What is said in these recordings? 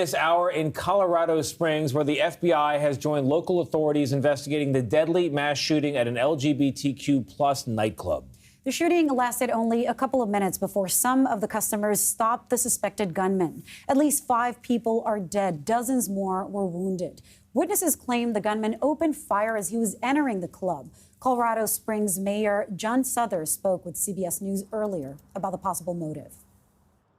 This hour in Colorado Springs, where the FBI has joined local authorities investigating the deadly mass shooting at an LGBTQ plus nightclub. The shooting lasted only a couple of minutes before some of the customers stopped the suspected gunman. At least 5 people are dead. Dozens more were wounded. Witnesses claim the gunman opened fire as he was entering the club. Colorado Springs Mayor John Suthers spoke with CBS News earlier about the possible motive.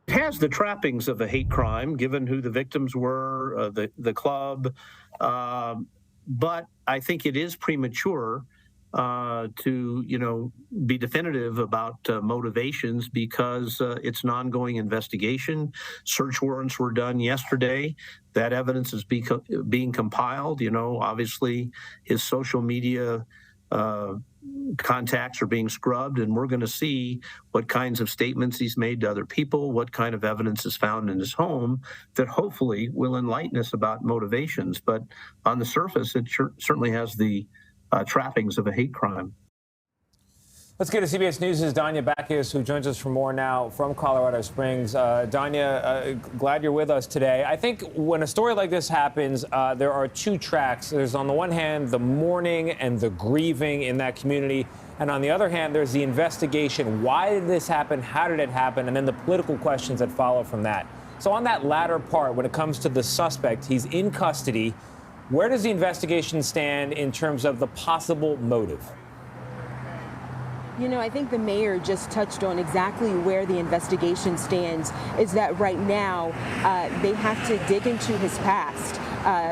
It has the trappings of a hate crime, given who the victims were, the club. But I think it is premature to, be definitive about motivations because it's an ongoing investigation. Search warrants were done yesterday. That evidence is being compiled. Obviously, his social media contacts are being scrubbed, and we're going to see what kinds of statements he's made to other people, what kind of evidence is found in his home that hopefully will enlighten us about motivations. But on the surface, it certainly has the trappings of a hate crime. Let's get to CBS News' Danya Bacchus, who joins us for more now from Colorado Springs. Danya, glad you're with us today. I think when a story like this happens, there are 2 tracks. There's, on the one hand, the mourning and the grieving in that community. And on the other hand, there's the investigation. Why did this happen? How did it happen? And then the political questions that follow from that. So on that latter part, when it comes to the suspect, he's in custody. Where does the investigation stand in terms of the possible motive? I think the mayor just touched on exactly where the investigation stands, is that right now they have to dig into his past.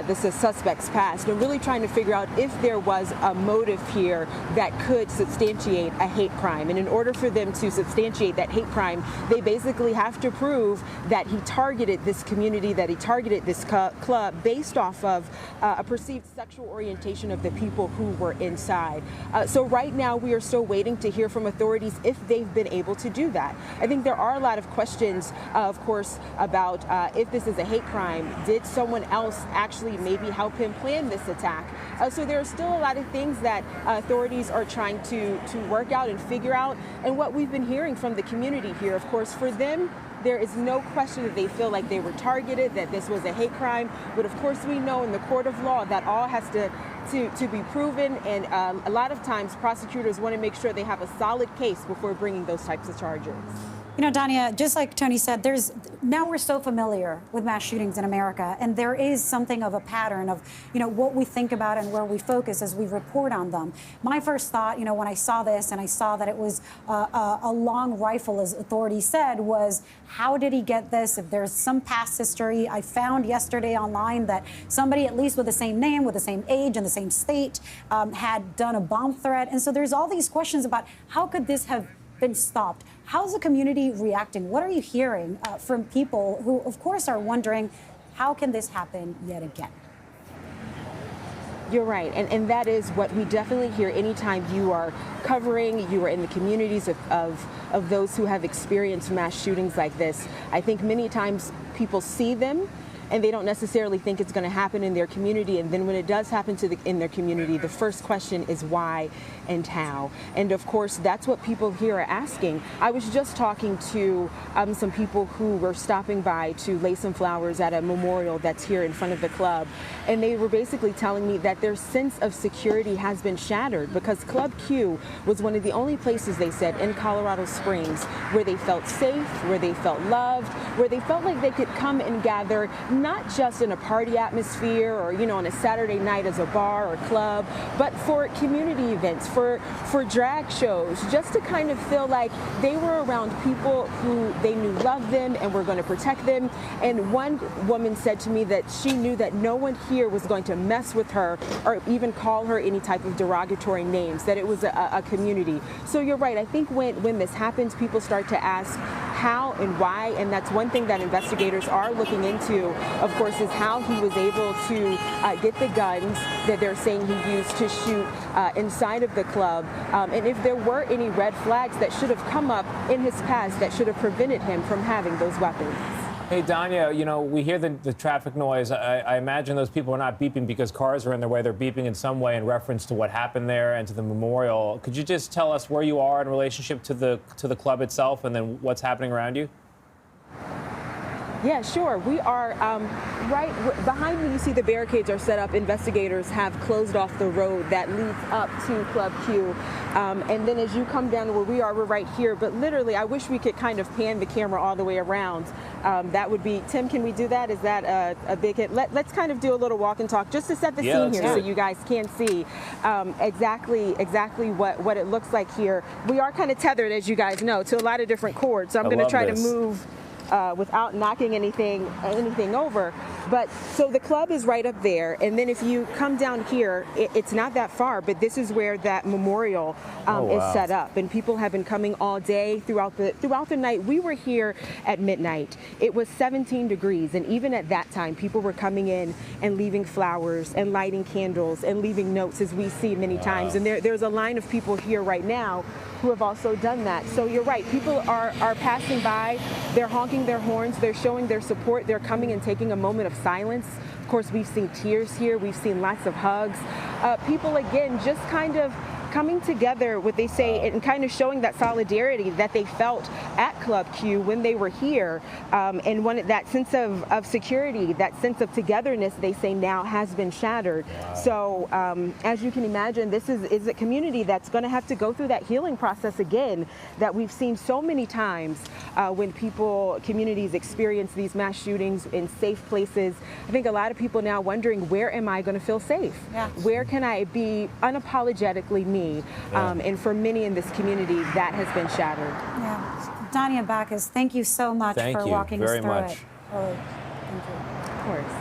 This is suspect's past, and really trying to figure out if there was a motive here that could substantiate a hate crime. And in order for them to substantiate that hate crime, they basically have to prove that he targeted this community, that he targeted this club based off of a perceived sexual orientation of the people who were inside. So right now we are still waiting to hear from authorities if they've been able to do that. I think there are a lot of questions, of course, about if this is a hate crime. Did someone else actually maybe help him plan this attack? So there are still a lot of things that authorities are trying to work out and figure out. And what we've been hearing from the community here, of course, for them, there is no question that they feel like they were targeted, that this was a hate crime. But of course, we know in the court of law that all has to be proven. And a lot of times prosecutors want to make sure they have a solid case before bringing those types of charges. Danya, just like Tony said, now we're so familiar with mass shootings in America, and there is something of a pattern of, what we think about and where we focus as we report on them. My first thought, when I saw this and I saw that it was a long rifle, as authorities said, was how did he get this? If there's some past history, I found yesterday online that somebody, at least with the same name, with the same age and the same state, had done a bomb threat. And so there's all these questions about how could this have been stopped? How's the community reacting? What are you hearing from people who, of course, are wondering, how can this happen yet again? You're right, and that is what we definitely hear anytime you are you are in the communities of those who have experienced mass shootings like this. I think many times people see them and they don't necessarily think it's going to happen in their community. And then when it does happen in their community, the first question is why and how. And of course, that's what people here are asking. I was just talking to some people who were stopping by to lay some flowers at a memorial that's here in front of the club. And they were basically telling me that their sense of security has been shattered because Club Q was one of the only places, they said, in Colorado Springs where they felt safe, where they felt loved, where they felt like they could come and gather, not just in a party atmosphere or, on a Saturday night as a bar or club, but for community events, for drag shows, just to kind of feel like they were around people who they knew loved them and were going to protect them. And one woman said to me that she knew that no one here was going to mess with her or even call her any type of derogatory names, that it was a community. So you're right. I think when this happens, people start to ask how and why, and that's one thing that investigators are looking into, of course, is how he was able to get the guns that they're saying he used to shoot inside of the club, and if there were any red flags that should have come up in his past that should have prevented him from having those weapons. Hey, Danya, we hear the traffic noise. I imagine those people are not beeping because cars are in their way. They're beeping in some way in reference to what happened there and to the memorial. Could you just tell us where you are in relationship to the club itself and then what's happening around you? Yeah, sure. We are behind me. You see the barricades are set up. Investigators have closed off the road that leads up to Club Q. And then as you come down to where we are, we're right here. But literally, I wish we could kind of pan the camera all the way around. That would be, Tim, can we do that? Is that a big hit? Let's kind of do a little walk and talk just to set the scene here so you guys can see exactly what it looks like here. We are kind of tethered, as you guys know, to a lot of different cords. So I'm going to try to move without knocking anything over. But so the club is right up there, and then if you come down here, it's not that far, but this is where that memorial is set up, and people have been coming all day throughout the night. We were here at midnight. It was 17 degrees, and even at that time, people were coming in and leaving flowers and lighting candles and leaving notes, as we see many times. And there's a line of people here right now who have also done that. So you're right, people are passing by, they're honking their horns, they're showing their support, they're coming and taking a moment of silence. Of course, we've seen tears here, we've seen lots of hugs. People, again, just kind of coming together, what they say, and kind of showing that solidarity that they felt at Club Q when they were here, and that sense of security, that sense of togetherness, they say now has been shattered. So as you can imagine, this is a community that's going to have to go through that healing process again that we've seen so many times when communities experience these mass shootings in safe places. I think a lot of people now wondering, where am I going to feel safe? Yeah. Where can I be unapologetically me? And for many in this community, that has been shattered. Yeah. Danya Bacchus, thank you so much for walking us through it. Thank you. Of course.